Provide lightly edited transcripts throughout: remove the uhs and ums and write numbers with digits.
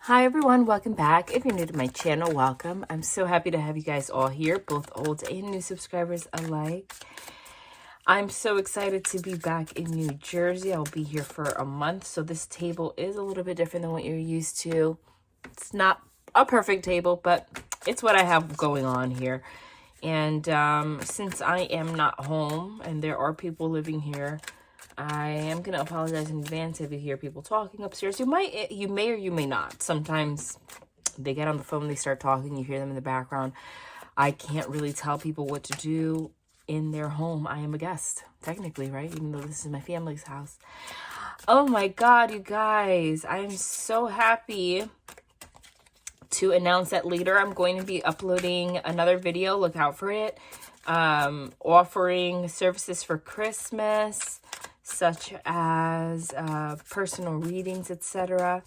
Hi everyone, welcome back. If you're new to my channel, welcome. I'm so happy to have you guys all here, both old and new subscribers alike. I'm so excited to be back in New Jersey. I'll be here for a month, so this table is a little bit different than what you're used to. It's not a perfect table, but it's what I have going on here. And since I am not home and there are people living here, I am going to apologize in advance if you hear people talking upstairs. You may or you may not. Sometimes they get on the phone, they start talking, you hear them in the background. I can't really tell people what to do in their home. I am a guest, technically, right? Even though this is my family's house. Oh my God, you guys. I am so happy to announce that later I'm going to be uploading another video. Look out for it. Offering services for Christmas, such as personal readings, etc.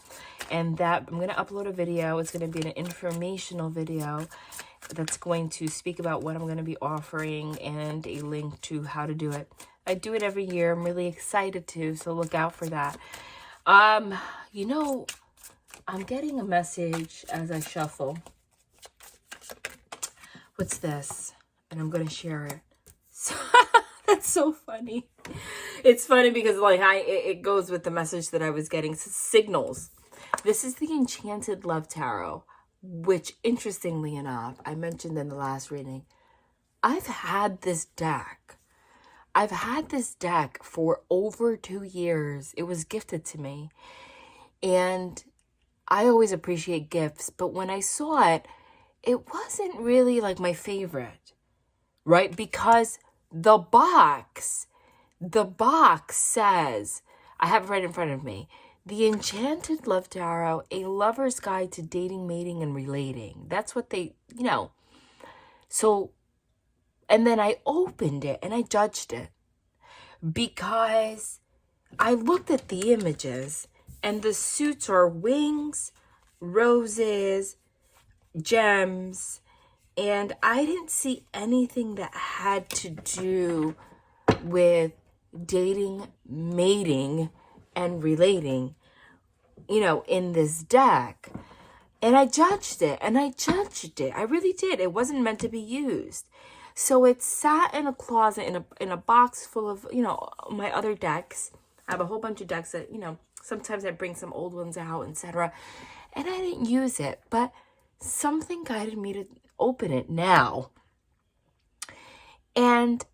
And that I'm going to upload a video. It's going to be an informational video that's going to speak about what I'm going to be offering and a link to how to do it. I do it every year. I'm really excited to, so look out for that. You know, I'm getting a message as I shuffle. What's this? And I'm going to share it. So, that's so funny. It's funny because like it goes with the message that I was getting. Signals. This is the Enchanted Love Tarot, which interestingly enough, I mentioned in the last reading, I've had this deck. I've had this deck for over 2 years. It was gifted to me. And I always appreciate gifts, but when I saw it, it wasn't really like my favorite, right? Because the box says, I have it right in front of me, the Enchanted Love Tarot, a lover's guide to dating, mating, and relating. That's what they, So, and then I opened it and I judged it because I looked at the images and the suits are wings, roses, gems, and I didn't see anything that had to do with dating, mating, and relating, in this deck. And I judged it, I really did. It wasn't meant to be used. So it sat in a closet, in a box full of, my other decks. I have a whole bunch of decks that, sometimes I bring some old ones out, etc. And I didn't use it, but something guided me to open it now. And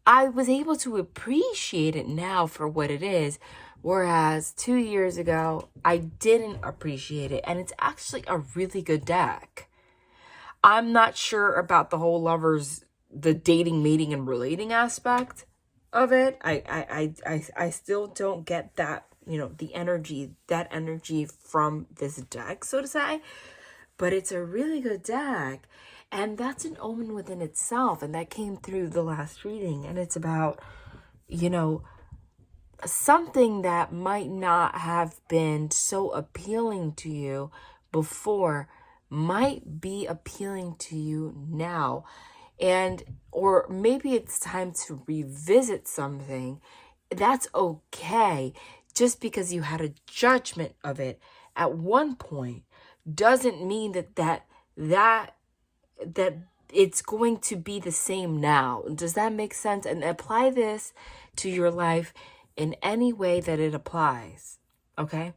I was able to appreciate it now for what it is, whereas 2 years ago, I didn't appreciate it. And it's actually a really good deck. I'm not sure about the whole the dating, mating, and relating aspect of it. I still don't get that, that energy from this deck, so to say. But it's a really good deck. And that's an omen within itself. And that came through the last reading. And it's about, something that might not have been so appealing to you before might be appealing to you now. Or maybe it's time to revisit something. That's okay. Just because you had a judgment of it at one point doesn't mean that it's going to be the same now. Does that make sense? And apply this to your life in any way that it applies. Okay?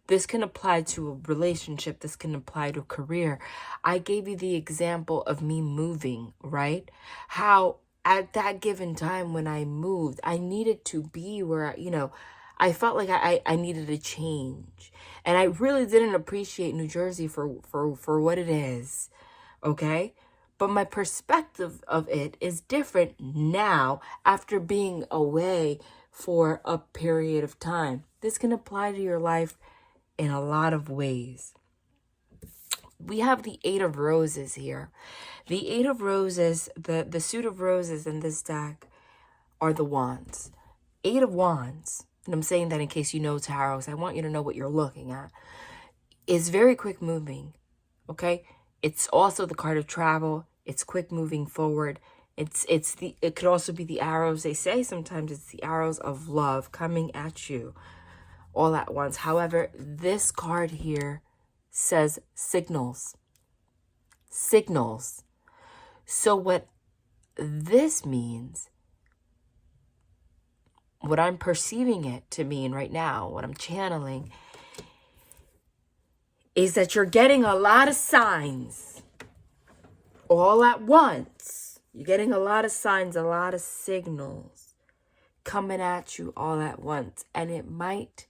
This can apply to a relationship. This can apply to a career. I gave you the example of me moving, right? How at that given time when I moved, I needed to be where, I felt like I needed a change. And I really didn't appreciate New Jersey for what it is, okay? But my perspective of it is different now after being away for a period of time. This can apply to your life in a lot of ways. We have the Eight of Roses here. The Eight of Roses, the suit of roses in this deck are the wands. Eight of Wands, and I'm saying that in case you know tarot, because I want you to know what you're looking at, is very quick moving, okay? It's also the card of travel. It's quick moving forward. It could also be the arrows. They say sometimes it's the arrows of love coming at you all at once. However, this card here says signals. Signals. So what this means, what I'm perceiving it to mean right now, what I'm channeling, is that you're getting a lot of signs all at once. You're getting a lot of signs, a lot of signals coming at you all at once. And it might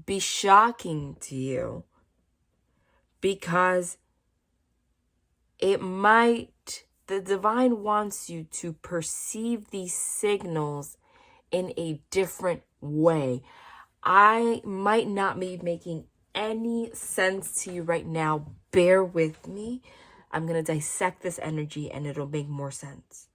be shocking to you because the divine wants you to perceive these signals in a different way. I might not be making any sense to you right now. Bear with me. I'm going to dissect this energy and it'll make more sense.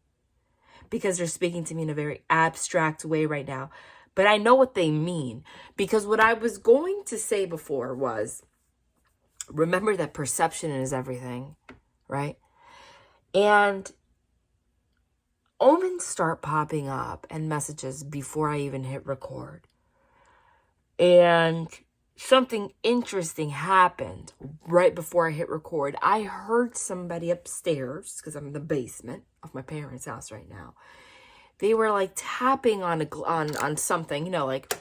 Because they're speaking to me in a very abstract way right now. But I know what they mean. Because what I was going to say before was, remember that perception is everything, right? And omens start popping up and messages before I even hit record. And something interesting happened right before I hit record. I heard somebody upstairs, because I'm in the basement of my parents' house right now. They were like tapping on something, you know, like,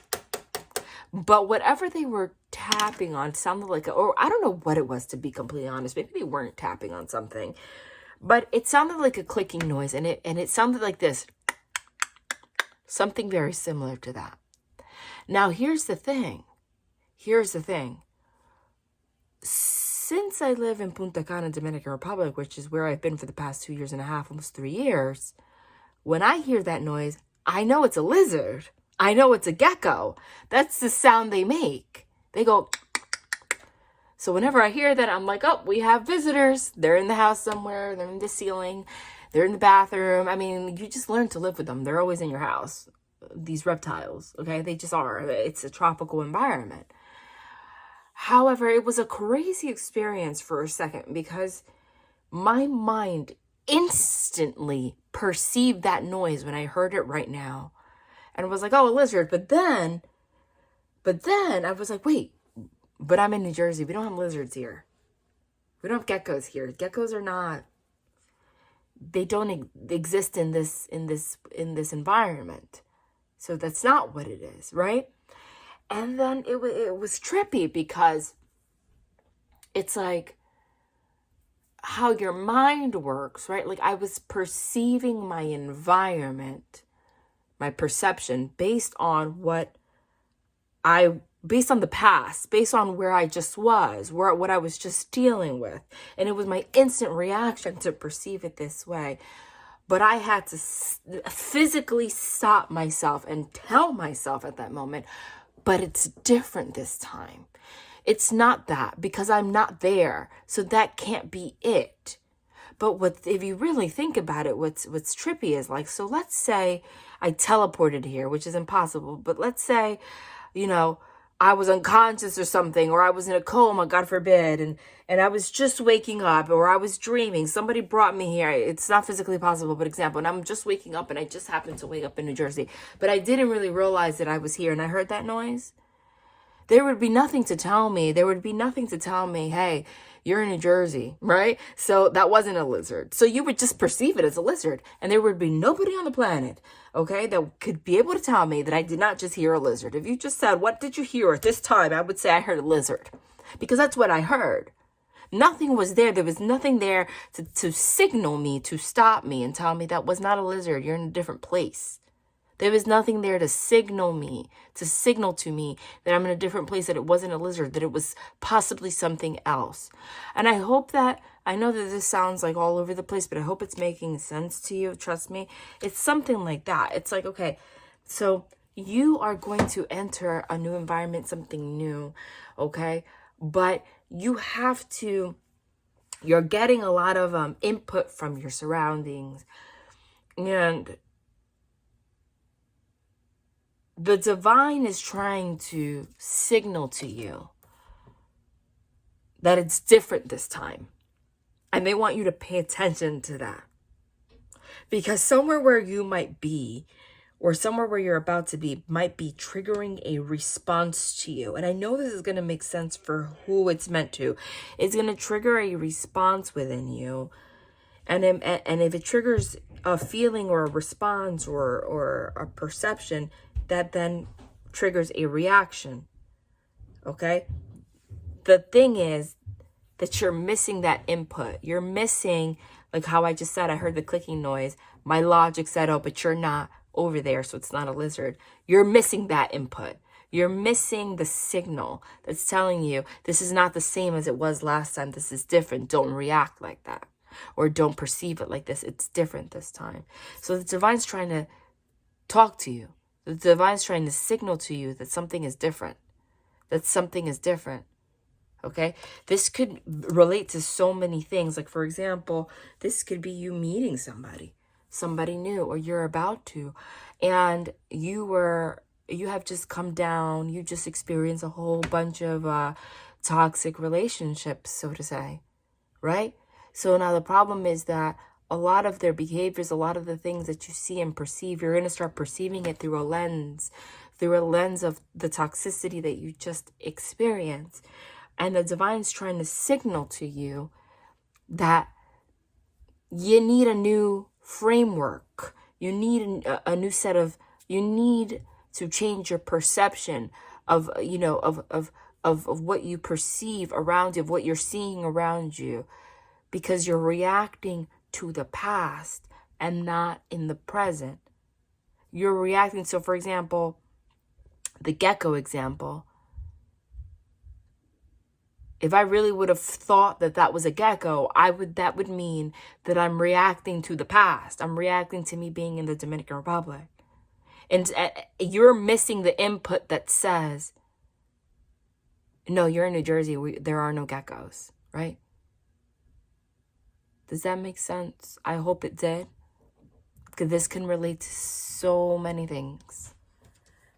but whatever they were tapping on sounded like, or I don't know what it was, to be completely honest. Maybe they weren't tapping on something, but it sounded like a clicking noise, and it sounded like this, something very similar to that. Now, here's the thing. Since I live in Punta Cana, Dominican Republic, which is where I've been for the past 2 years and a half, almost 3 years, when I hear that noise, I know it's a lizard. I know it's a gecko. That's the sound they make. They go. So whenever I hear that, I'm like, oh, we have visitors. They're in the house somewhere. They're in the ceiling. They're in the bathroom. I mean, you just learn to live with them. They're always in your house. These reptiles, okay? They just are. It's a tropical environment. However, it was a crazy experience for a second because my mind instantly perceived that noise when I heard it right now. And was like, oh, a lizard. But then I was like, wait, but I'm in New Jersey. We don't have lizards here. We don't have geckos here. Geckos are not, they don't exist in this environment. So that's not what it is, right? And then it was trippy because it's like how your mind works, right? Like I was perceiving my environment, my perception based on based on the past, based on where I just was, what I was just dealing with. And it was my instant reaction to perceive it this way. But I had to physically stop myself and tell myself at that moment, but it's different this time. It's not that because I'm not there. So that can't be it. But if you really think about it, what's trippy is like, so let's say I teleported here, which is impossible. But let's say, you know, I was unconscious or something, or I was in a coma, God forbid, and I was just waking up, or I was dreaming. Somebody brought me here. It's not physically possible, but example, and I'm just waking up, and I just happened to wake up in New Jersey, but I didn't really realize that I was here, and I heard that noise. There would be nothing to tell me. Hey, you're in New Jersey, right? So that wasn't a lizard. So you would just perceive it as a lizard. And there would be nobody on the planet, okay, that could be able to tell me that I did not just hear a lizard. If you just said, what did you hear at this time? I would say I heard a lizard because that's what I heard. Nothing was there. There was nothing there to signal me, to stop me and tell me that was not a lizard. You're in a different place. There was nothing there to signal to me that I'm in a different place, that it wasn't a lizard, that it was possibly something else. And I hope that, I know that this sounds like all over the place, but I hope it's making sense to you. Trust me. It's something like that. It's like, okay, so you are going to enter a new environment, something new, okay? But you're getting a lot of input from your surroundings. And the divine is trying to signal to you that it's different this time. And they want you to pay attention to that. Because somewhere where you might be, or somewhere where you're about to be might be triggering a response to you. And I know this is going to make sense for who it's meant to. It's going to trigger a response within you. And if it triggers a feeling or a response or a perception, that then triggers a reaction. Okay? The thing is that you're missing that input. You're missing, like how I just said, I heard the clicking noise. My logic said, oh, but you're not over there, so it's not a lizard. You're missing that input. You're missing the signal that's telling you this is not the same as it was last time. This is different. Don't react like that. Or don't perceive it like this. It's different this time. So the divine's trying to talk to you. The divine's trying to signal to you that something is different. That something is different. Okay? This could relate to so many things. Like, for example, this could be you meeting somebody new, or you're about to, and you have just come down, you just experienced a whole bunch of toxic relationships, so to say, right? So now the problem is that a lot of their behaviors, a lot of the things that you see and perceive, you're going to start perceiving it through a lens of the toxicity that you just experienced. And the divine's trying to signal to you that you need a new framework. You need a new set of, you need to change your perception of, of what you perceive around you, of what you're seeing around you, because you're reacting to the past and not in the present. You're reacting. So, for example, the gecko example, if I really would have thought that that was a gecko, that would mean that I'm reacting to the past. I'm reacting to me being in the Dominican Republic. And you're missing the input that says, no, you're in New Jersey. There are no geckos, right? Does that make sense? I hope it did. Because this can relate to so many things,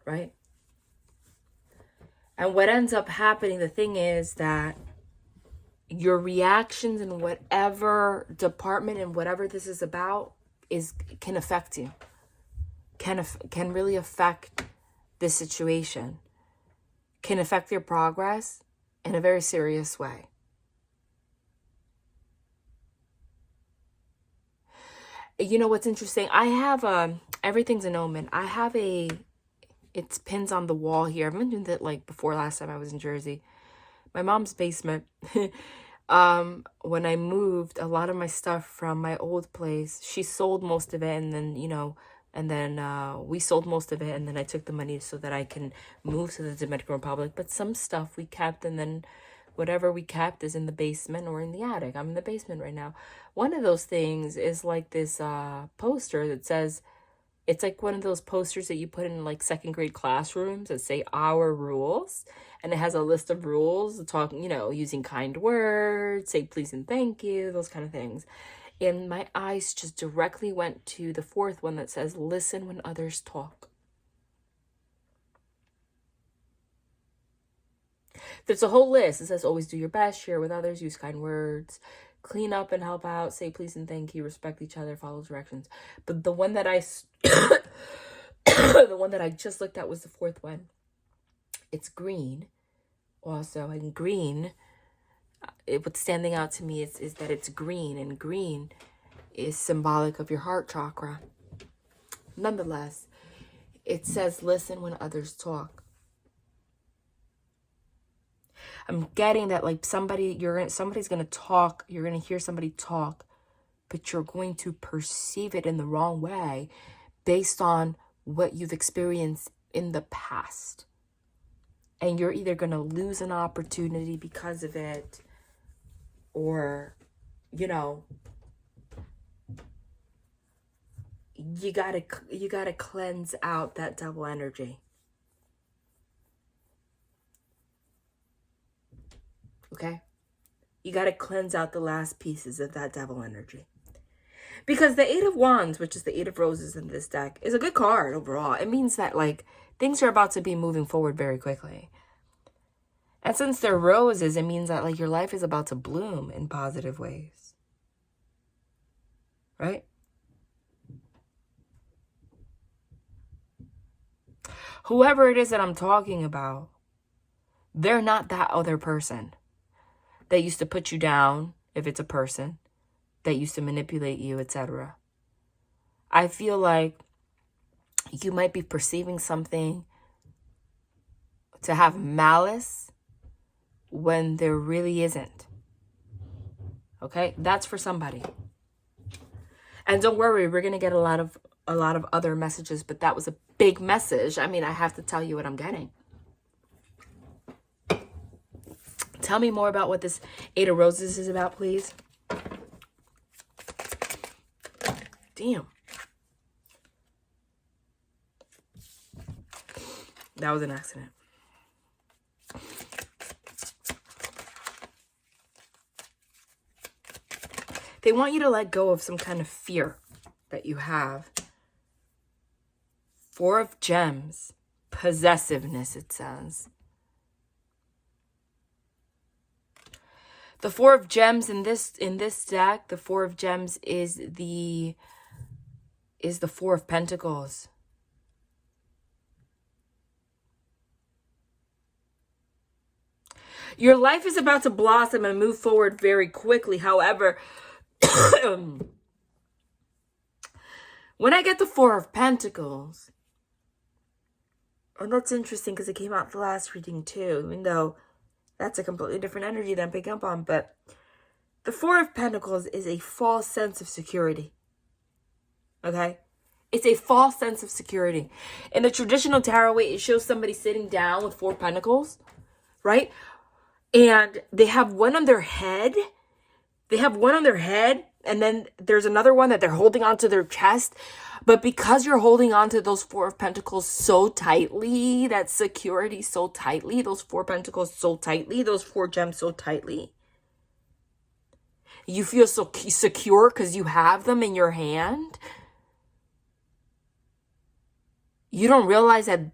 right? And what ends up happening, the thing is that your reactions in whatever department and whatever this is about can affect you. Can really affect the situation. Can affect your progress in a very serious way. You know what's interesting? I have everything's an omen. I have it's pins on the wall here. I've been doing that like before last time I was in Jersey. My mom's basement. When I moved a lot of my stuff from my old place, she sold most of it, and then we sold most of it, and then I took the money so that I can move to the Dominican Republic. But some stuff we kept, and then whatever we kept is in the basement or in the attic. I'm in the basement right now. One of those things is like this poster that says, it's like one of those posters that you put in like second grade classrooms that say our rules. And it has a list of rules, talking, using kind words, say please and thank you, those kind of things. And my eyes just directly went to the fourth one that says, listen when others talk. There's a whole list. It says, always do your best, share with others, use kind words, clean up and help out, say please and thank you, respect each other, follow directions. But the one that the one that I just looked at was the fourth one. It's green also, and green, what's standing out to me is that it's green, and green is symbolic of your heart chakra. Nonetheless, it says, listen when others talk. I'm getting that like somebody's going to talk, you're going to hear somebody talk, but you're going to perceive it in the wrong way based on what you've experienced in the past. And you're either going to lose an opportunity because of it, or, you gotta cleanse out that double energy. Okay? You got to cleanse out the last pieces of that devil energy. Because the Eight of Wands, which is the Eight of Roses in this deck, is a good card overall. It means that, like, things are about to be moving forward very quickly. And since they're roses, it means that, like, your life is about to bloom in positive ways. Right? Whoever it is that I'm talking about, they're not that other person that used to put you down, if it's a person, that used to manipulate you, etc. I feel like you might be perceiving something to have malice when there really isn't. Okay? That's for somebody. And don't worry, we're going to get a lot of other messages, but that was a big message. I mean, I have to tell you what I'm getting. Tell me more about what this Eight of Roses is about, please. Damn. That was an accident. They want you to let go of some kind of fear that you have. Four of Gems. Possessiveness, it says. The Four of Gems in this deck, the Four of Gems is the Four of Pentacles. Your life is about to blossom and move forward very quickly. However, when I get the Four of Pentacles, and that's interesting because it came out the last reading too, even though that's a completely different energy than I'm picking up on, but the Four of Pentacles is a false sense of security. Okay? It's a false sense of security. In the traditional tarot way, it shows somebody sitting down with Four Pentacles, right? And they have one on their head. And then there's another one that they're holding onto their chest. But because you're holding on to those Four of Pentacles so tightly, that security so tightly, those Four Pentacles so tightly, those Four Gems so tightly, you feel so secure because you have them in your hand. You don't realize that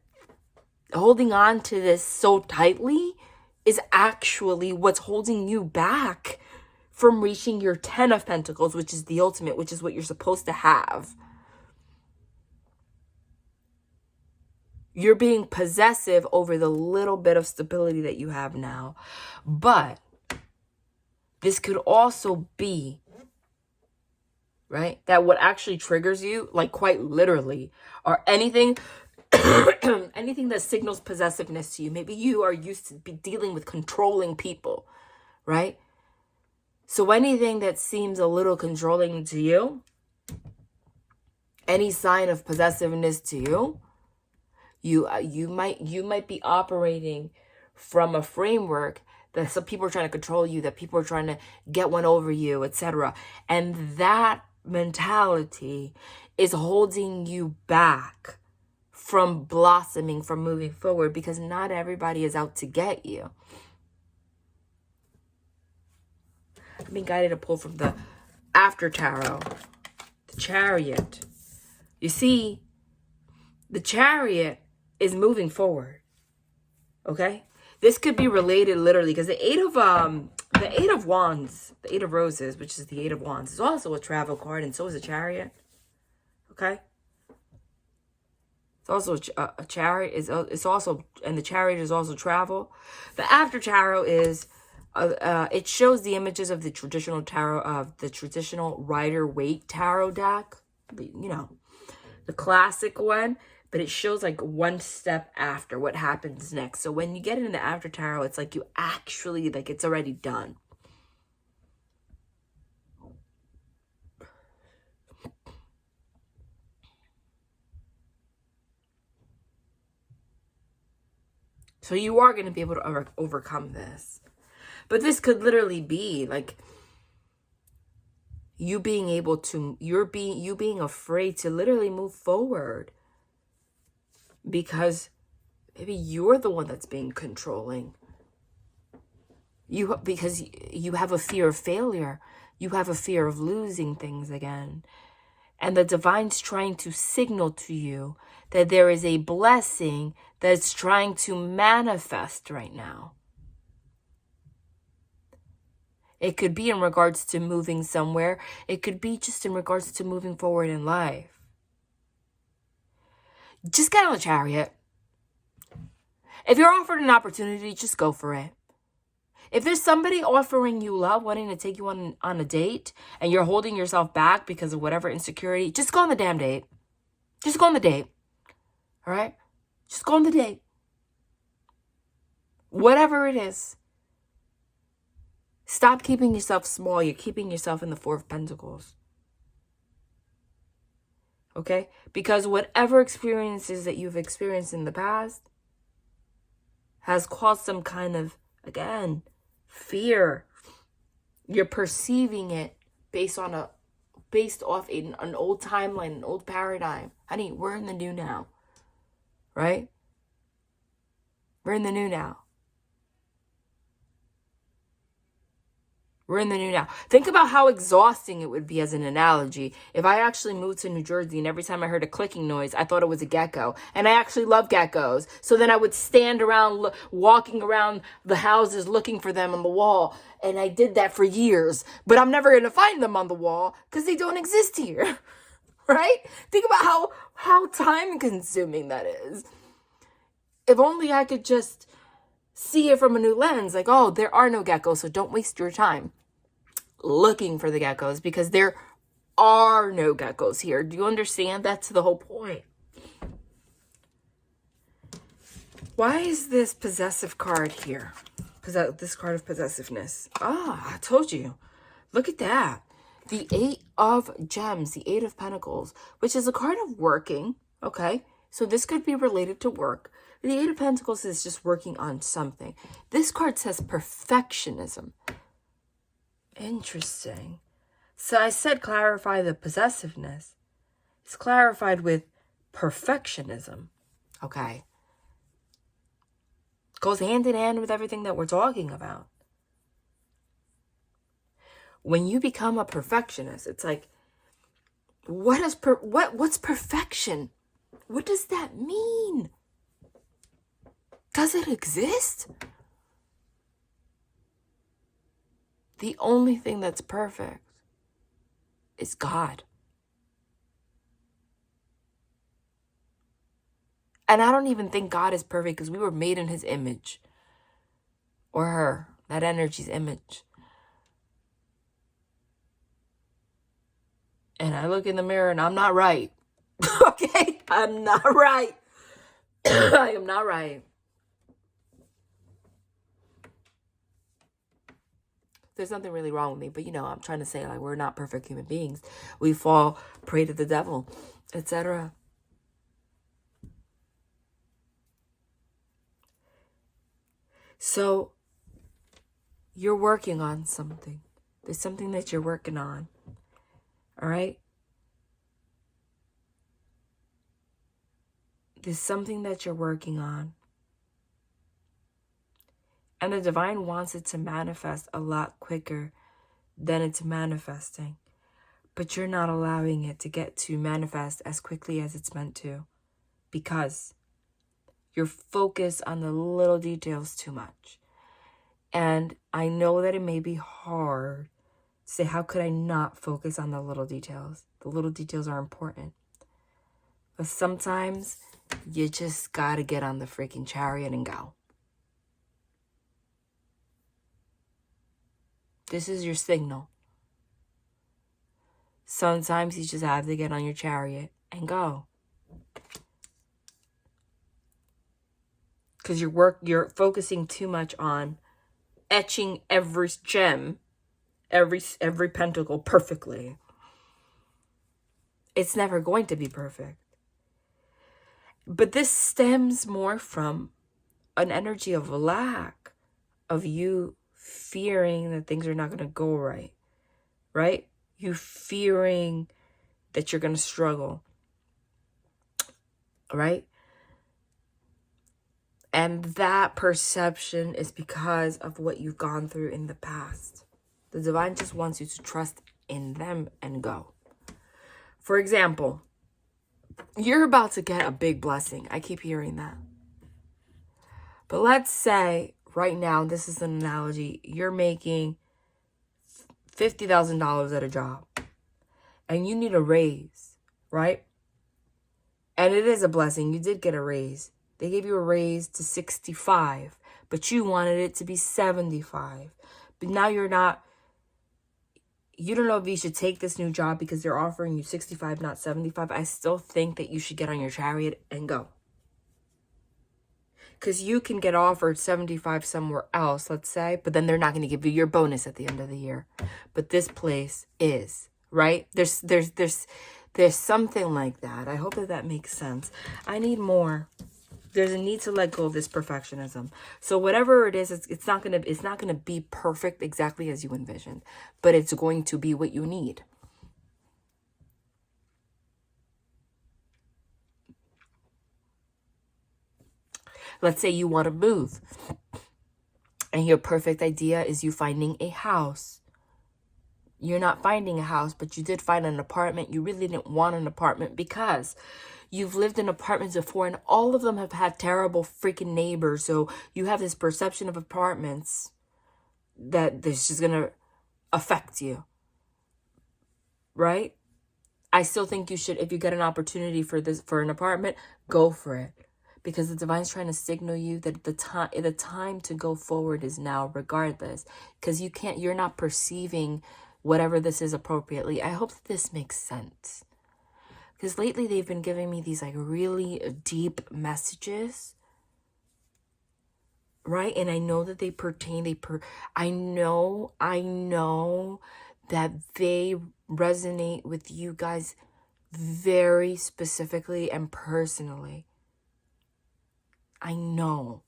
holding on to this so tightly is actually what's holding you back from reaching your Ten of Pentacles, which is the ultimate, which is what you're supposed to have. You're being possessive over the little bit of stability that you have now. But this could also be, right, that what actually triggers you, like quite literally, or anything anything that signals possessiveness to you. Maybe you are used to be dealing with controlling people, right? So anything that seems a little controlling to you, any sign of possessiveness to you, you might be operating from a framework that some people are trying to control you, that people are trying to get one over you, etc. And that mentality is holding you back from blossoming, from moving forward, because not everybody is out to get you. I've been guided to pull from the After Tarot, the Chariot. You see, the Chariot is moving forward. Okay? This could be related literally because the Eight of Wands, the Eight of Roses, which is the Eight of Wands, is also a travel card, and so is a Chariot. Okay? It's also a chariot. It's also, and the Chariot is also travel. The After Tarot is, it shows the images of the traditional tarot, of the traditional Rider-Waite tarot deck. You know, the classic one. But it shows like one step after what happens next. So when you get into the After Tarot, it's like you actually, like it's already done. So you are going to be able to overcome this. But this could literally be like you being able to, you being afraid to literally move forward. Because maybe you're the one that's being controlling. Because you have a fear of failure. You have a fear of losing things again. And the divine's trying to signal to you that there is a blessing that's trying to manifest right now. It could be in regards to moving somewhere. It could be just in regards to moving forward in life. Just get on the Chariot. If you're offered an opportunity, just go for it. If there's somebody offering you love, wanting to take you on a date, and you're holding yourself back because of whatever insecurity, just go on the damn date. Just go on the date. All right? Just go on the date. Whatever it is. Stop keeping yourself small. You're keeping yourself in the Four of Pentacles. Okay? Because whatever experiences that you've experienced in the past has caused some kind of, again, fear. You're perceiving it based off an old timeline, an old paradigm. Honey, we're in the new now. Right? We're in the new now. We're in the new now. Think about how exhausting it would be as an analogy if I actually moved to New Jersey and every time I heard a clicking noise, I thought it was a gecko. And I actually love geckos. So then I would stand around, walking around the houses looking for them on the wall. And I did that for years. But I'm never going to find them on the wall because they don't exist here. Right? Think about how time consuming that is. If only I could just see it from a new lens. Like, oh, there are no geckos, so don't waste your time looking for the geckos because there are no geckos here. Do you understand? That's the whole point. Why is this possessive card here? This card of possessiveness. I told you. Look at that. The Eight of Gems, the Eight of Pentacles, which is a card of working. Okay, so this could be related to work. The Eight of Pentacles is just working on something. This card says perfectionism. Interesting. So I said clarify the possessiveness. It's clarified with perfectionism. Okay. Goes hand in hand with everything that we're talking about. When you become a perfectionist, it's like, what's perfection? What does that mean? Does it exist? The only thing that's perfect is God. And I don't even think God is perfect because we were made in his image. Or her, that energy's image. And I look in the mirror and I'm not right. Okay? I'm not right. I am not right. There's nothing really wrong with me, but I'm trying to say, like, we're not perfect human beings. We fall prey to the devil, etc. So you're working on something. There's something that you're working on. All right? There's something that you're working on. And the divine wants it to manifest a lot quicker than it's manifesting. But you're not allowing it to get to manifest as quickly as it's meant to. Because you're focused on the little details too much. And I know that it may be hard to say, how could I not focus on the little details? The little details are important. But sometimes you just gotta get on the freaking chariot and go. This is your signal. Sometimes you just have to get on your chariot and go. Because you're focusing too much on etching every gem, every pentacle perfectly. It's never going to be perfect. But this stems more from an energy of lack, of you fearing that things are not going to go right, right? You fearing that you're going to struggle, right? And that perception is because of what you've gone through in the past. The divine just wants you to trust in them and go. For example, you're about to get a big blessing. I keep hearing that. But let's say right now, this is an analogy, you're making $50,000 at a job and you need a raise, right? And it is a blessing. You did get a raise. They gave you a raise to 65, but you wanted it to be 75. But now you don't know if you should take this new job because they're offering you 65, not 75. I still think that you should get on your chariot and go. Because you can get offered 75 somewhere else, let's say, but then they're not going to give you your bonus at the end of the year. But this place is, right? There's something like that. I hope that makes sense. I need more. There's a need to let go of this perfectionism. So whatever it is, it's not gonna be perfect exactly as you envisioned, but it's going to be what you need. Let's say you want to move, and your perfect idea is you finding a house. You're not finding a house, but you did find an apartment. You really didn't want an apartment because you've lived in apartments before and all of them have had terrible freaking neighbors. So you have this perception of apartments that this is going to affect you. Right? I still think you should, if you get an opportunity for an apartment, go for it. Because the divine's trying to signal you that the time to go forward is now, regardless. Because you're not perceiving whatever this is appropriately. I hope that this makes sense. Because lately they've been giving me these like really deep messages. Right? And I know that they pertain, I know that they resonate with you guys very specifically and personally. I know.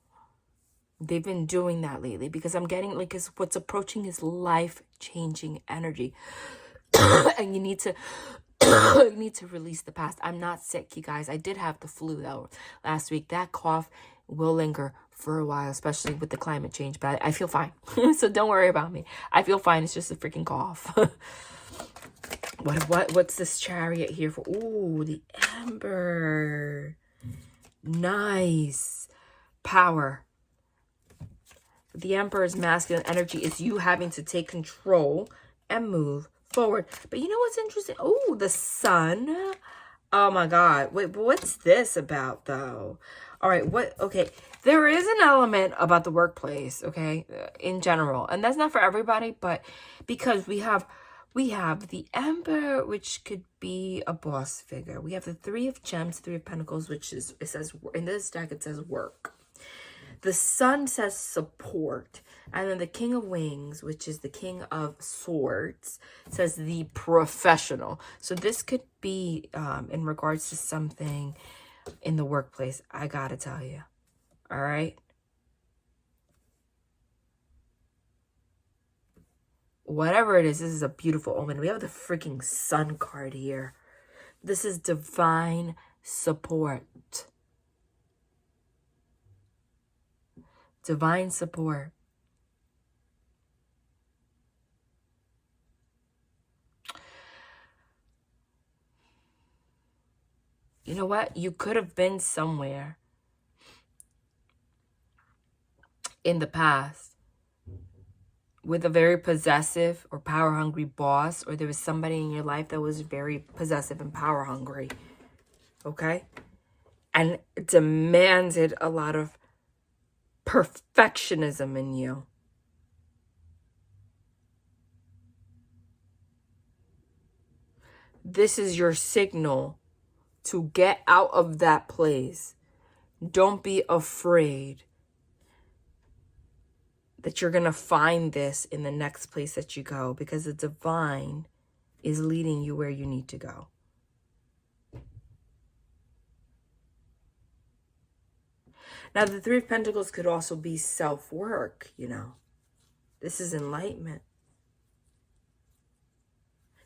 They've been doing that lately because I'm getting like what's approaching is life-changing energy. And you need to release the past. I'm not sick, you guys. I did have the flu though last week. That cough will linger for a while, especially with the climate change, but I feel fine. So don't worry about me. I feel fine. It's just a freaking cough. What's this chariot here for? Ooh, the Emperor. Nice. Power. The Emperor's masculine energy is you having to take control and move forward. But you know what's interesting? Oh, the Sun. Oh my God. Wait, what's this about though? All right, okay. There is an element about the workplace, okay, in general. And that's not for everybody, but because we have the Emperor, which could be a boss figure. We have the Three of Gems, Three of Pentacles, which is, it says, in this deck, it says work. The Sun says support. And then the King of Wings, which is the King of Swords, says the professional. So this could be in regards to something in the workplace, I gotta tell you. All right? Whatever it is, this is a beautiful omen. We have the freaking Sun card here. This is divine support. Divine support. You know what? You could have been somewhere in the past with a very possessive or power-hungry boss, or there was somebody in your life that was very possessive and power-hungry, okay? And demanded a lot of perfectionism in you. This is your signal to get out of that place. Don't be afraid that you're going to find this in the next place that you go, because the divine is leading you where you need to go. Now, the Three of Pentacles could also be self-work, you know. This is enlightenment.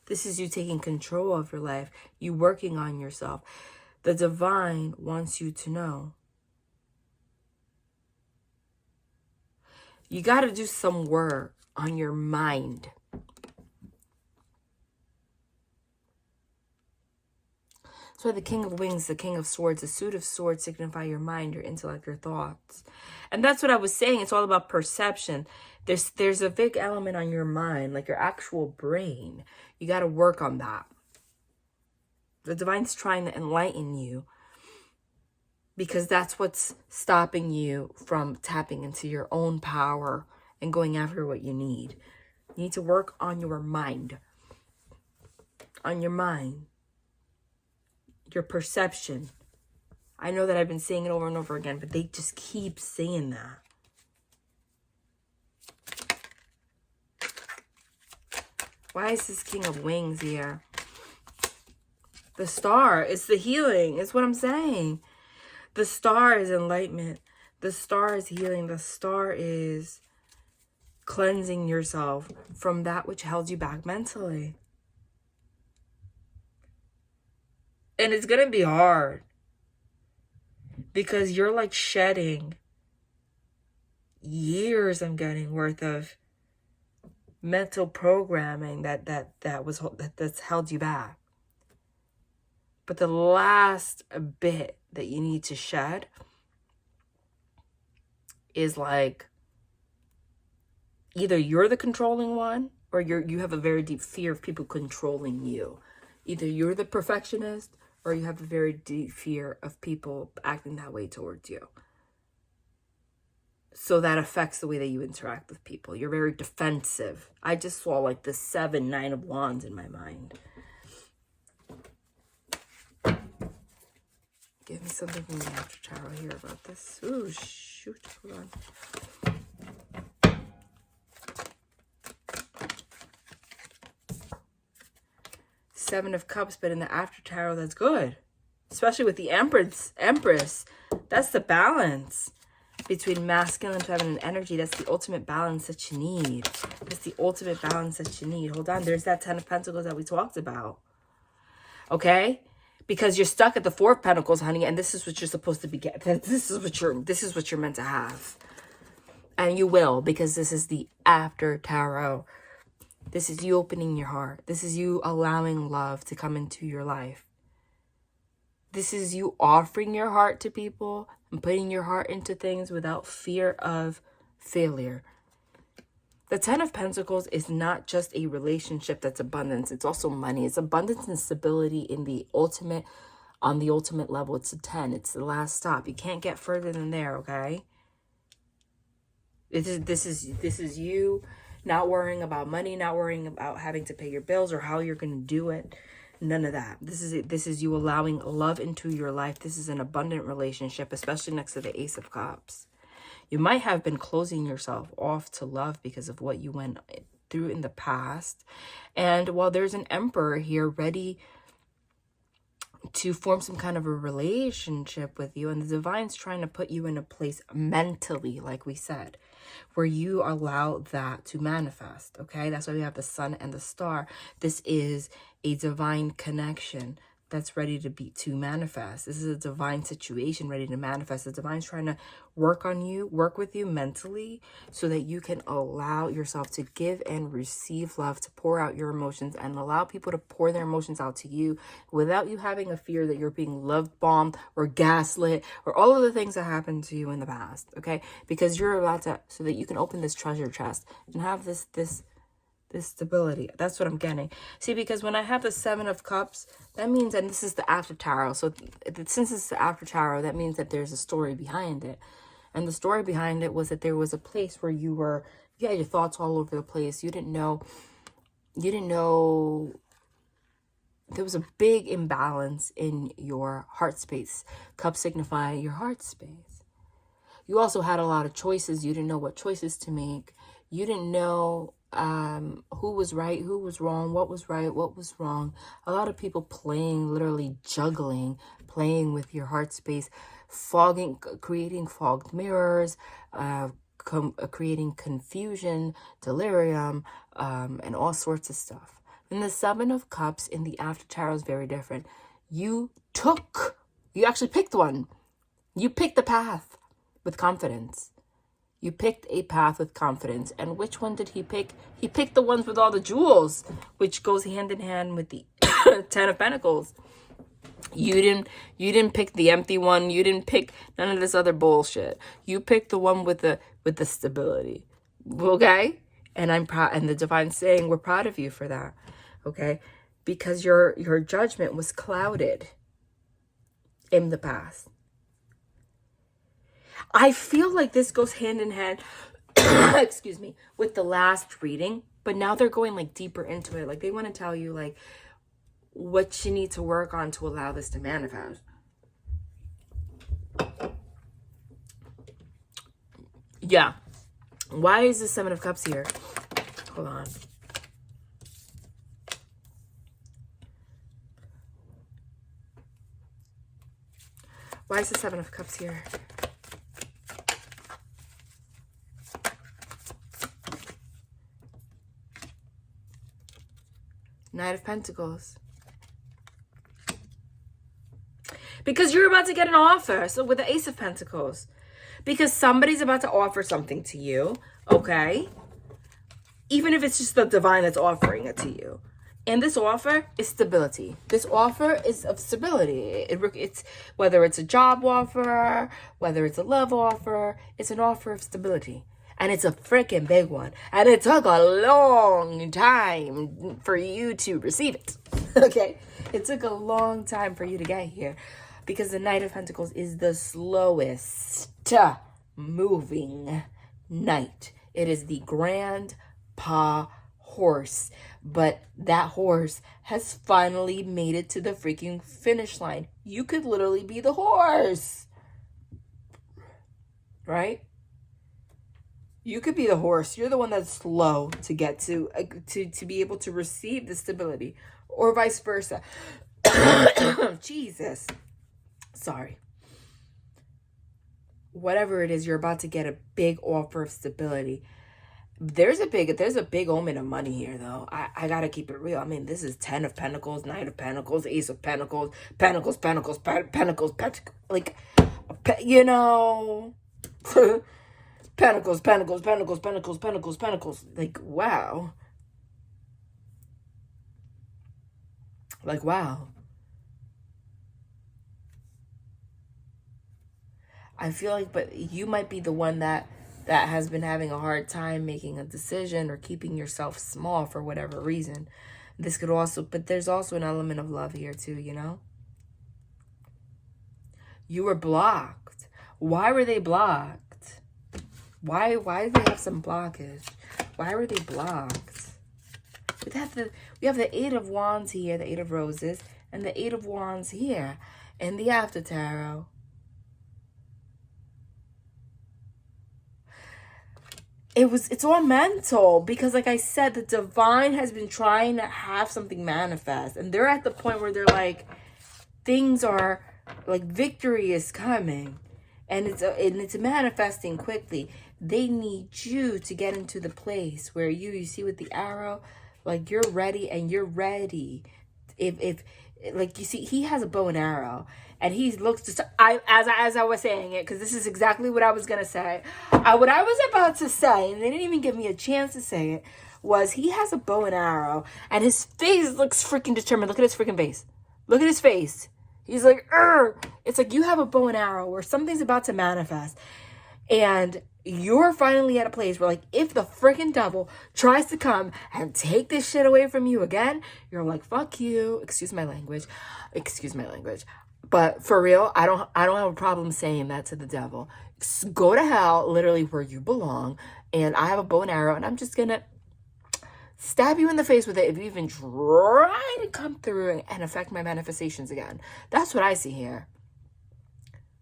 This is you taking control of your life, you working on yourself. The divine wants you to know. You got to do some work on your mind. So the King of Wings, the King of Swords, the Suit of Swords signify your mind, your intellect, your thoughts. And that's what I was saying. It's all about perception. There's a big element on your mind, like your actual brain. You got to work on that. The divine's trying to enlighten you because that's what's stopping you from tapping into your own power and going after what you need. You need to work on your mind. On your mind. Your perception. I know that I've been saying it over and over again, but they just keep saying that. Why is this King of Wings here? The star is the healing. Is what I'm saying. The star is enlightenment. The star is healing. The star is cleansing yourself from that which held you back mentally. And it's going to be hard. Because you're like shedding years, I'm getting, worth of mental programming that's held you back. But the last bit that you need to shed is like either you're the controlling one or you have a very deep fear of people controlling you. Either you're the perfectionist or you have a very deep fear of people acting that way towards you. So that affects the way that you interact with people. You're very defensive. I just saw like the 9 of Wands in my mind. Give me something from the After Tarot here about this. Ooh, shoot. Hold on. 7 of Cups, but in the After Tarot, that's good. Especially with the Empress. That's the balance between masculine and feminine energy. That's the ultimate balance that you need. That's the ultimate balance that you need. Hold on. There's that 10 of Pentacles that we talked about. Okay? Because you're stuck at the 4 of Pentacles, honey, and this is what you're supposed to be getting. This is what you're meant to have. And you will, because this is the After Tarot. This is you opening your heart. This is you allowing love to come into your life. This is you offering your heart to people and putting your heart into things without fear of failure. The 10 of Pentacles is not just a relationship that's abundance. It's also money. It's abundance and stability in the ultimate, on the ultimate level. It's a 10. It's the last stop. You can't get further than there, okay? This is you not worrying about money, not worrying about having to pay your bills or how you're going to do it. None of that. This is you allowing love into your life. This is an abundant relationship, especially next to the Ace of Cups. You might have been closing yourself off to love because of what you went through in the past. And while there's an Emperor here ready to form some kind of a relationship with you, and the Divine's trying to put you in a place mentally, like we said, where you allow that to manifest, okay? That's why we have the Sun and the Star. This is a divine connection that's ready to manifest. This is a divine situation ready to manifest. The Divine's trying to work with you mentally so that you can allow yourself to give and receive love, to pour out your emotions and allow people to pour their emotions out to you without you having a fear that you're being love bombed or gaslit or all of the things that happened to you in the past, okay? Because you're about to, so that you can open this treasure chest and have this stability. That's what I'm getting. See, because when I have the 7 of Cups, that means, and this is the After Tarot. So since it's the After Tarot, that means that there's a story behind it. And the story behind it was that there was a place where you had your thoughts all over the place. You didn't know there was a big imbalance in your heart space. Cups signify your heart space. You also had a lot of choices. You didn't know what choices to make. You didn't know who was right, who was wrong, what was right, what was wrong. A lot of people literally juggling, playing with your heart space, creating fogged mirrors, creating confusion, delirium, and all sorts of stuff. And the 7 of Cups in the After Tarot is very different. You actually picked one. You picked the path with confidence. You picked a path with confidence. And which one did he pick? He picked the ones with all the jewels, which goes hand in hand with the 10 of Pentacles. You didn't pick the empty one. You didn't pick none of this other bullshit. You picked the one with the stability. Okay? And I'm proud, and the Divine's saying we're proud of you for that. Okay? Because your judgment was clouded in the past. I feel like this goes hand in hand, excuse me, with the last reading, but now they're going like deeper into it. Like they want to tell you like what you need to work on to allow this to manifest. Yeah. Why is the Seven of Cups here? Hold on. Why is the Seven of Cups here? Knight of Pentacles. Because you're about to get an offer. So with the Ace of Pentacles. Because somebody's about to offer something to you. Okay? Even if it's just the divine that's offering it to you. And this offer is stability. This offer is of stability. It's whether it's a job offer, whether it's a love offer, it's an offer of stability. And it's a freaking big one. And it took a long time for you to receive it. Okay? It took a long time for you to get here. Because the Knight of Pentacles is the slowest moving knight. It is the grandpa horse. But that horse has finally made it to the freaking finish line. You could literally be the horse. Right? You could be the horse. You're the one that's slow to get to be able to receive the stability. Or vice versa. Jesus. Sorry. Whatever it is, you're about to get a big offer of stability. There's a big omen of money here, though. I gotta keep it real. I mean, this is 10 of Pentacles, 9 of Pentacles, Ace of Pentacles, Pentacles, like, you know, Pentacles, like, wow. Like, wow. I feel like, but you might be the one that has been having a hard time making a decision or keeping yourself small for whatever reason. This could also, but there's also an element of love here too, you know? You were blocked. Why were they blocked? Why did they have some blockage? Why were they blocked? We have the Eight of Wands here, the Eight of Roses, and the Eight of Wands here, and the After Tarot. It's all mental, because like I said, the divine has been trying to have something manifest, and they're at the point where they're like, things are like, victory is coming, and it's manifesting quickly. They need you to get into the place where you see with the arrow, like you're ready, and you're ready. If like, you see, he has a bow and arrow, and he looks to, as I was saying it, because this is exactly what I was going to say. What I was about to say, and they didn't even give me a chance to say it, was he has a bow and arrow, and his face looks freaking determined. Look at his freaking face. Look at his face. He's like, Urgh! It's like you have a bow and arrow where something's about to manifest, and you're finally at a place where, like, if the freaking devil tries to come and take this shit away from you again, you're like, fuck you. Excuse my language. But for real, I don't have a problem saying that to the devil. Go to hell, literally where you belong. And I have a bow and arrow, and I'm just gonna stab you in the face with it if you even try to come through and affect my manifestations again. That's what I see here.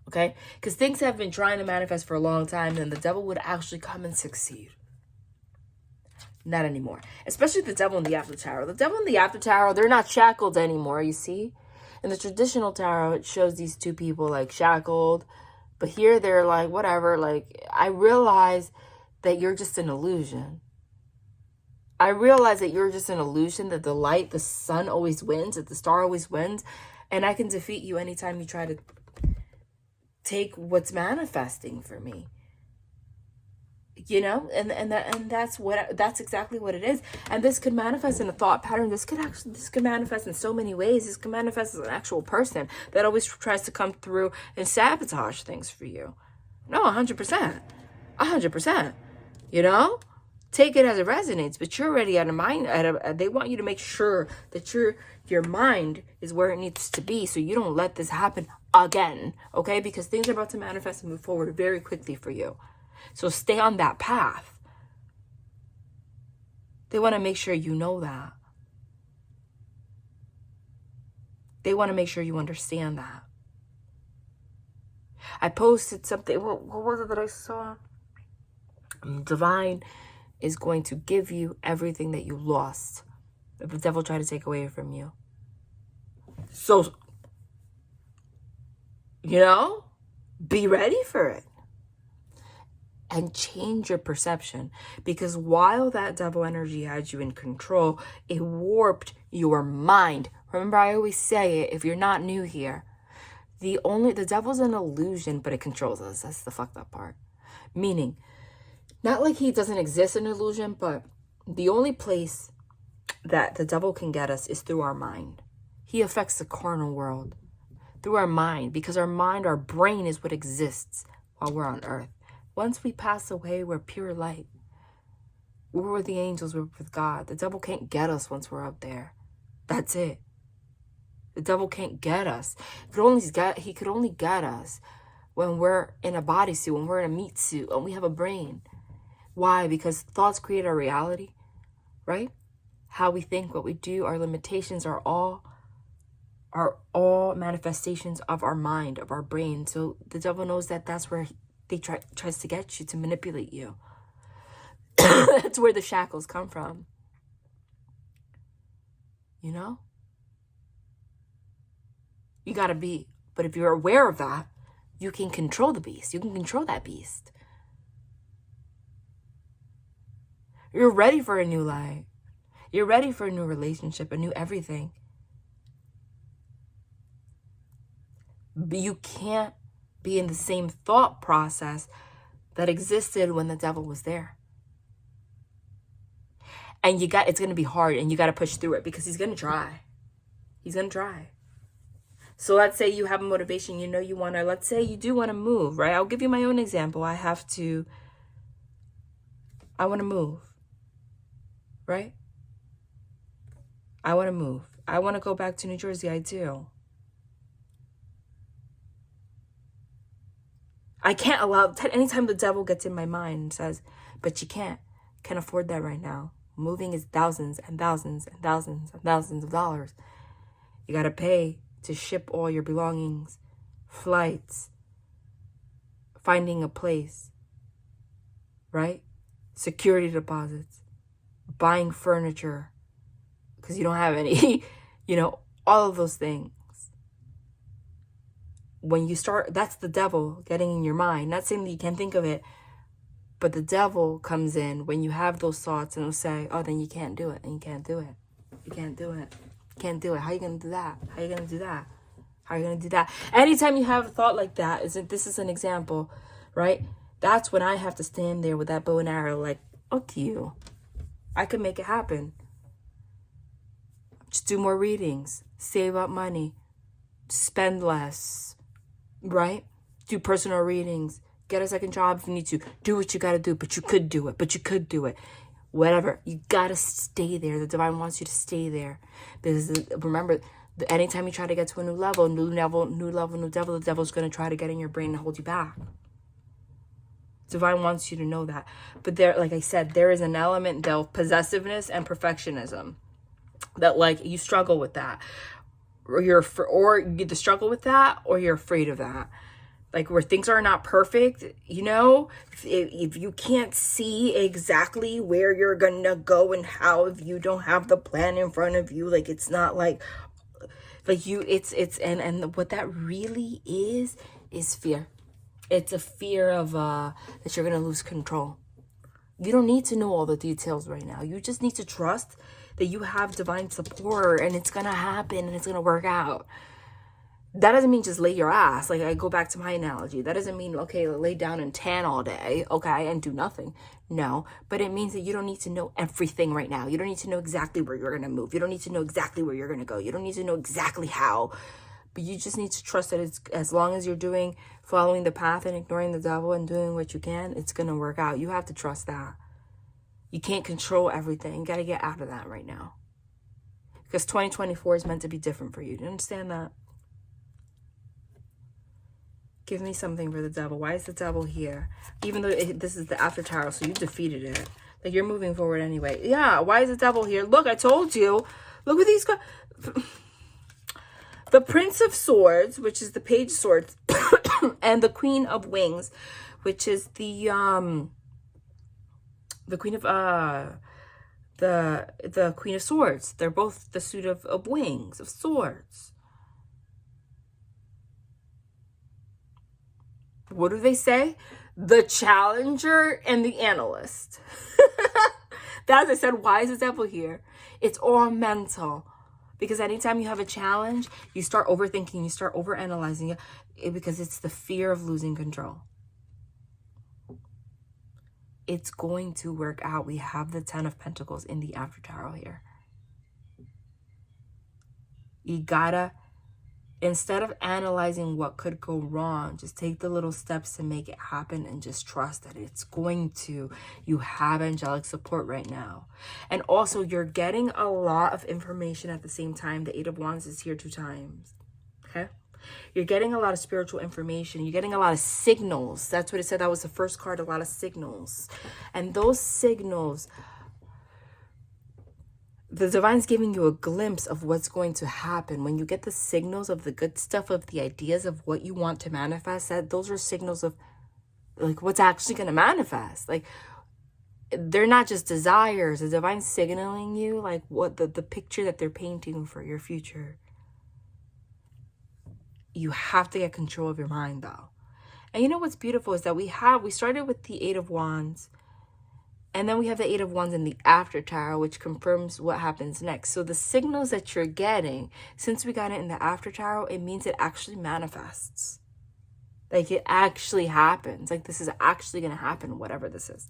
Okay? Because things have been trying to manifest for a long time, and the devil would actually come and succeed. Not anymore. Especially the devil in the After Tarot. The devil in the After Tarot, they're not shackled anymore, you see? In the traditional tarot, it shows these two people, like, shackled. But here, they're like, whatever. Like, I realize that you're just an illusion. I realize that you're just an illusion, that the light, the sun always wins, that the star always wins. And I can defeat you anytime you try to take what's manifesting for me. You know, and that's exactly what it is. And this could manifest in a thought pattern. This could manifest in so many ways. This could manifest as an actual person that always tries to come through and sabotage things for you. No, 100%. 100%. You know? take it as it resonates, but you're already out of mind. They want you to make sure that your mind is where it needs to be, so you don't let this happen again, okay? Because things are about to manifest and move forward very quickly for you. So stay on that path. They want to make sure you know that. They want to make sure you understand that. I posted something. What was it that I saw? Divine is going to give you everything that you lost that the devil tried to take away from you. So, be ready for it. And change your perception. Because while that devil energy had you in control, it warped your mind. Remember, I always say it, if you're not new here, the devil's an illusion, but it controls us. That's the fucked up part. Meaning, not like he doesn't exist in illusion, but the only place that the devil can get us is through our mind. He affects the carnal world through our mind, because our mind, our brain is what exists while we're on earth. Once we pass away, we're pure light. We're with the angels, we're with God. The devil can't get us once we're up there. That's it. The devil can't get us. He could only get us when we're in a bodysuit, when we're in a meat suit, and we have a brain. Why? Because thoughts create our reality, right? How we think, what we do, our limitations are all manifestations of our mind, of our brain. So the devil knows that that's where he tries to get you, to manipulate you. That's where the shackles come from. You gotta be. But if you're aware of that, you can control the beast. You can control that beast. You're ready for a new life. You're ready for a new relationship, a new everything. But you can't be in the same thought process that existed when the devil was there. And it's going to be hard, and you got to push through it, because he's going to try. He's going to try. So let's say you have a motivation, let's say you do want to move, right? I'll give you my own example. I want to move, right? I want to move. I want to go back to New Jersey. I do. I can't allow, anytime the devil gets in my mind and says, but you can't afford that right now. Moving is thousands and thousands and thousands and thousands of dollars. You got to pay to ship all your belongings, flights, finding a place, right? Security deposits, buying furniture, because you don't have any, all of those things. When you start, that's the devil getting in your mind. Not saying that you can't think of it, but the devil comes in when you have those thoughts, and will say, oh, then you can't do it, and you can't do it. You can't do it. You can't do it. How are you going to do that? How are you going to do that? How are you going to do that? Anytime you have a thought like that, this is an example, right? That's when I have to stand there with that bow and arrow, like, fuck you. I can make it happen. Just do more readings. Save up money. Spend less. Right? Do personal readings. Get a second job if you need to. Do what you got to do, but you could do it. Whatever. You got to stay there. The divine wants you to stay there. Because remember, anytime you try to get to a new level, new devil, the devil's going to try to get in your brain and hold you back. Divine wants you to know that. But there, like I said, there is an element of possessiveness and perfectionism that, like, you struggle with that. Or you either struggle with that, or you're afraid of that. Like, where things are not perfect, if you can't see exactly where you're gonna go and how, if you don't have the plan in front of you, like, it's not like and what that really is fear. It's a fear of that you're gonna lose control. You don't need to know all the details right now. You just need to trust that you have divine support, and it's gonna happen, and it's gonna work out. That doesn't mean just lay your ass. Like, I go back to my analogy. That doesn't mean, okay, lay down and tan all day, okay, and do nothing. No, but it means that you don't need to know everything right now. You don't need to know exactly where you're gonna move. You don't need to know exactly where you're gonna go. You don't need to know exactly how. But you just need to trust that it's, as long as you're following the path and ignoring the devil and doing what you can, it's gonna work out. You have to trust that. You can't control everything. You got to get out of that right now. Because 2024 is meant to be different for you. Do you understand that? Give me something for the devil. Why is the devil here? Even though this is the after tarot, so you defeated it. Like, you're moving forward anyway. Yeah, why is the devil here? Look, I told you. Look at these guys. The Prince of Swords, which is the Page of Swords, and the Queen of Wings, which is the Queen of the Queen of Swords. They're both the suit of wings, of swords. What do they say? The challenger and the analyst. That's, I said, why is the devil here? It's all mental. Because anytime you have a challenge, you start overthinking, you start overanalyzing it, because it's the fear of losing control. It's going to work out. We have the 10 of Pentacles in the after tarot here. You gotta, instead of analyzing what could go wrong, just take the little steps to make it happen and just trust that it's going to. You have angelic support right now. And also, you're getting a lot of information at the same time. The 8 of Wands is here 2 times. Okay? You're getting a lot of spiritual information. You're getting a lot of signals. That's what it said. That was the first card, a lot of signals. And those signals, the divine's giving you a glimpse of what's going to happen. When you get the signals of the good stuff, of the ideas of what you want to manifest, that those are signals of like what's actually going to manifest. Like, they're not just desires. The divine's signaling you like what the picture that they're painting for your future. You have to get control of your mind, though. And you know what's beautiful is that we started with the 8 of Wands, and then we have the 8 of Wands in the after tarot, which confirms what happens next. So the signals that you're getting, since we got it in the after tarot, it means it actually manifests. Like, it actually happens. Like, this is actually going to happen, whatever this is.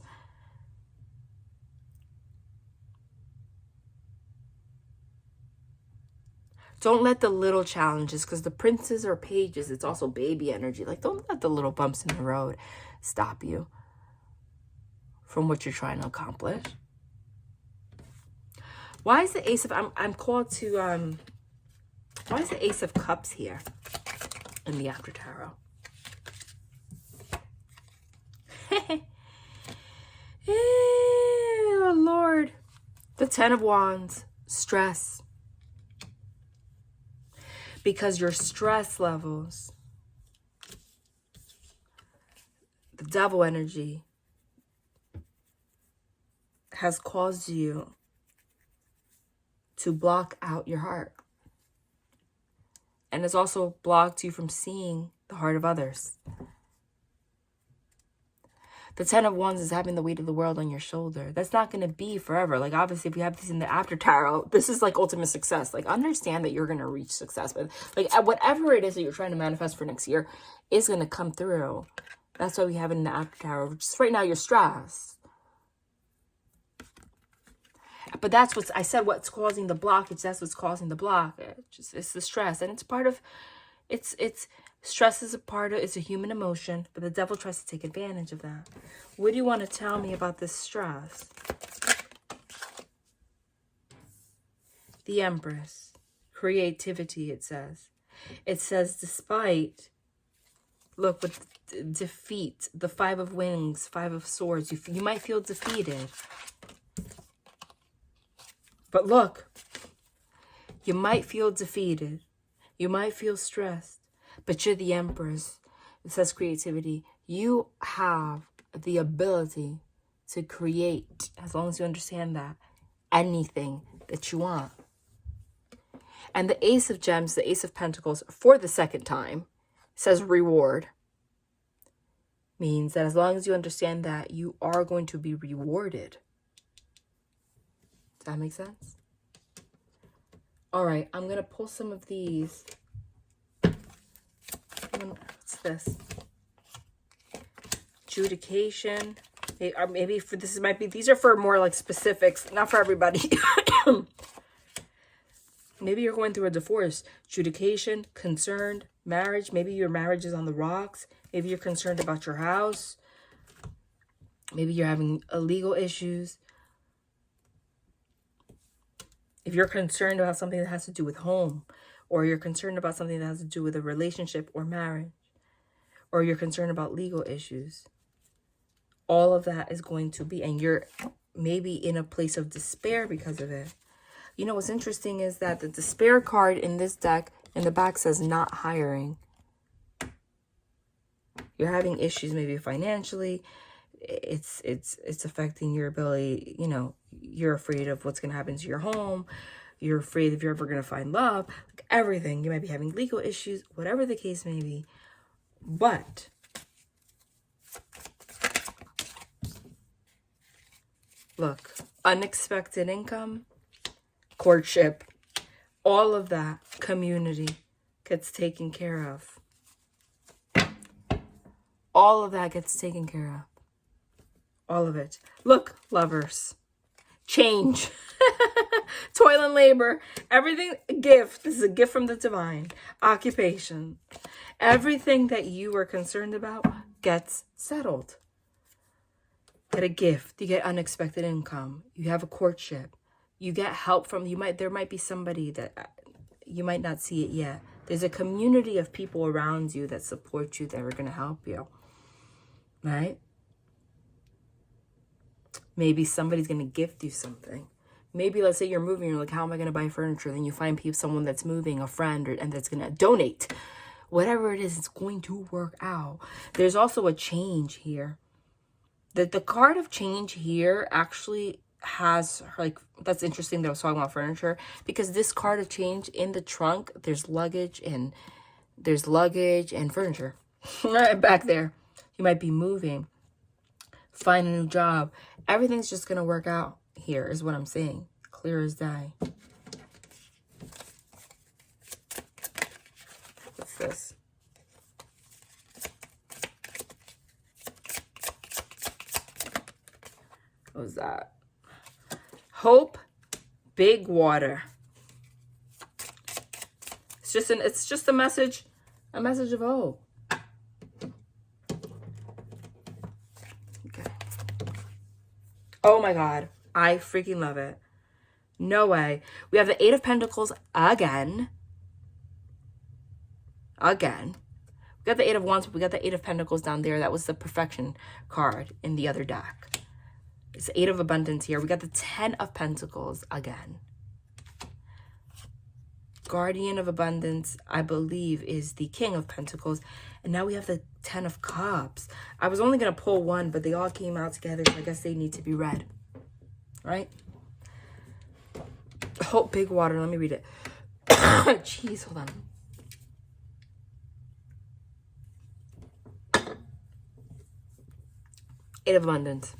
Don't let the little challenges, because the princes or pages, it's also baby energy. Like, don't let the little bumps in the road stop you from what you're trying to accomplish. Why is the Ace of, I'm called to, why is the Ace of Cups here in the after tarot? Oh, Lord. The 10 of Wands, stress. Because your stress levels, the devil energy, has caused you to block out your heart. And it's also blocked you from seeing the heart of others. The 10 of Wands is having the weight of the world on your shoulder. That's not going to be forever. Like, obviously, if you have this in the after tarot, this is like ultimate success. Like, understand that you're going to reach success. But like, whatever it is that you're trying to manifest for next year is going to come through. That's why we have it in the after tarot. Just right now, you're stressed. But that's what I said, what's causing the blockage. That's what's causing the blockage. It's the stress. And it's part of, stress is it's a human emotion, but the devil tries to take advantage of that. What do you want to tell me about this stress? The Empress. Creativity, it says. It says despite, look, with defeat, the 5 of Wings, 5 of Swords, you might feel defeated. But look, you might feel defeated. You might feel stressed. But you're the Empress. It says creativity. You have the ability to create, as long as you understand that, anything that you want. And the Ace of Gems, the Ace of Pentacles, for the second time, says reward. Means that as long as you understand that, you are going to be rewarded. Does that make sense? All right, I'm going to pull some of these. What's this? Judication. Maybe for this might be, these are for more like specifics, not for everybody. Maybe you're going through a divorce. Judication, concerned, marriage. Maybe your marriage is on the rocks. Maybe you're concerned about your house. Maybe you're having legal issues. If you're concerned about something that has to do with home, or you're concerned about something that has to do with a relationship or marriage, or you're concerned about legal issues, all of that is going to be, and you're maybe in a place of despair because of it. You know, what's interesting is that the despair card in this deck in the back says not hiring. You're having issues maybe financially. It's affecting your ability. You know, you're afraid of what's going to happen to your home. You're afraid if you're ever going to find love. Like everything. You might be having legal issues, whatever the case may be. But look, unexpected income, courtship, all of that community gets taken care of. All of that gets taken care of. All of it. Look, lovers. Change. Toil and labor. Everything, a gift. This is a gift from the divine. Occupation. Everything that you were concerned about gets settled. You get a gift. You get unexpected income. You have a courtship. You get help from, there might be somebody that you might not see it yet. There's a community of people around you that support you, that are going to help you. Right? Maybe somebody's going to gift you something. Maybe, let's say you're moving, you're like, how am I going to buy furniture? Then you find someone that's moving, a friend, and that's going to donate. Whatever it is, it's going to work out. There's also a change here. The card of change here actually has, like, that's interesting that I was talking about furniture, because this card of change, in the trunk, there's luggage and furniture right back there. You might be moving, find a new job. Everything's just going to work out here is what I'm saying. Clear as day. What's this? What was that? Hope, big water. It's just a message of hope. Okay. Oh my God, I freaking love it. No way. We have the Eight of Pentacles again. We got the Eight of Wands, but we got the Eight of Pentacles down there. That was the perfection card in the other deck. It's the Eight of Abundance here. We got the Ten of Pentacles again. Guardian of Abundance, I believe, is the King of Pentacles. And now we have the Ten of Cups. I was only going to pull one, but they all came out together, so I guess they need to be read. Right? Hope, big water. Let me read it. Jeez, hold on. Eight of Abundance.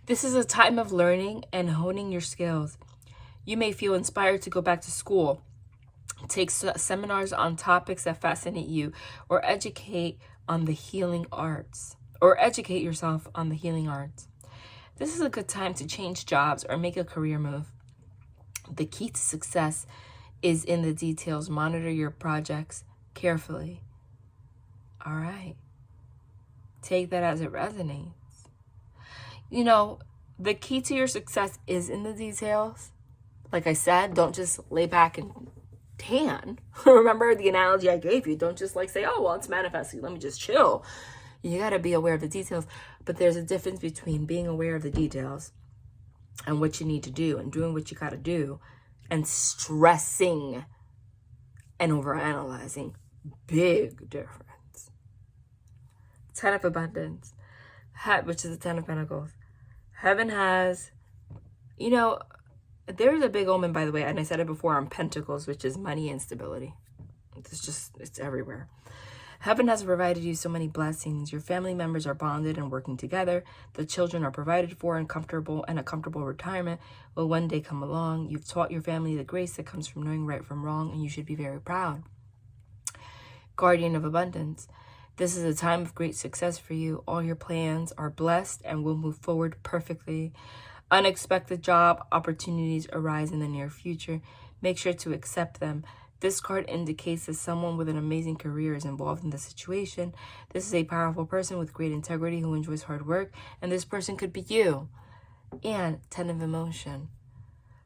This is a time of learning and honing your skills. You may feel inspired to go back to school, take seminars on topics that fascinate you, or educate on the healing arts, or educate yourself on the healing arts. This is a good time to change jobs or make a career move. The key to success is in the details. Monitor your projects carefully. All right. Take that as it resonates. You know, the key to your success is in the details. Like I said, don't just lay back and tan. Remember the analogy I gave you. Don't just like say, oh, well, it's manifesting. Let me just chill. You got to be aware of the details. But there's a difference between being aware of the details and what you need to do and doing what you got to do and stressing and overanalyzing. Big difference. Ten of Abundance, which is the Ten of Pentacles. Heaven has, you know, there's a big omen, by the way, and I said it before, on Pentacles, which is money and stability. It's everywhere. Heaven has provided you so many blessings. Your family members are bonded and working together. The children are provided for and a comfortable retirement will one day come along. You've taught your family the grace that comes from knowing right from wrong, and you should be very proud. Guardian of Abundance. This is a time of great success for you. All your plans are blessed and will move forward perfectly. Unexpected job opportunities arise in the near future. Make sure to accept them. This card indicates that someone with an amazing career is involved in the situation. This is a powerful person with great integrity who enjoys hard work, and this person could be you. And Ten of Emotion.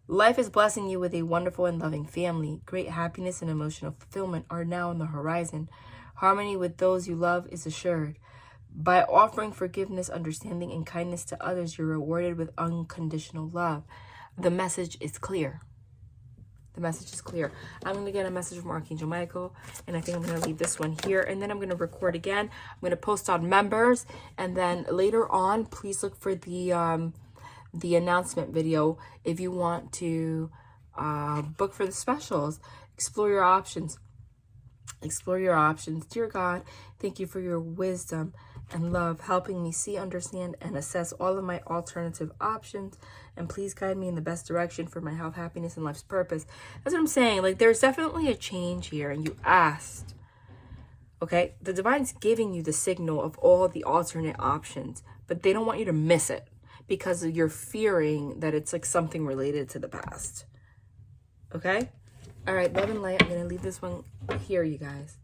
Life is blessing you with a wonderful and loving family. Great happiness and emotional fulfillment are now on the horizon. Harmony with those you love is assured. By offering forgiveness, understanding, and kindness to others, you're rewarded with unconditional love. The message is clear. The message is clear. I'm going to get a message from Archangel Michael, and I think I'm going to leave this one here, and then I'm going to record again. I'm going to post on members, and then later on, please look for the announcement video if you want to book for the specials. Explore your options. Explore your options. Dear God, thank you for your wisdom and love, helping me see, understand, and assess all of my alternative options. And please guide me in the best direction for my health, happiness, and life's purpose. That's what I'm saying. Like, there's definitely a change here, and you asked. Okay? The divine's giving you the signal of all the alternate options, but they don't want you to miss it because you're fearing that it's like something related to the past. Okay? All right, love and light. I'm going to leave this one here, you guys.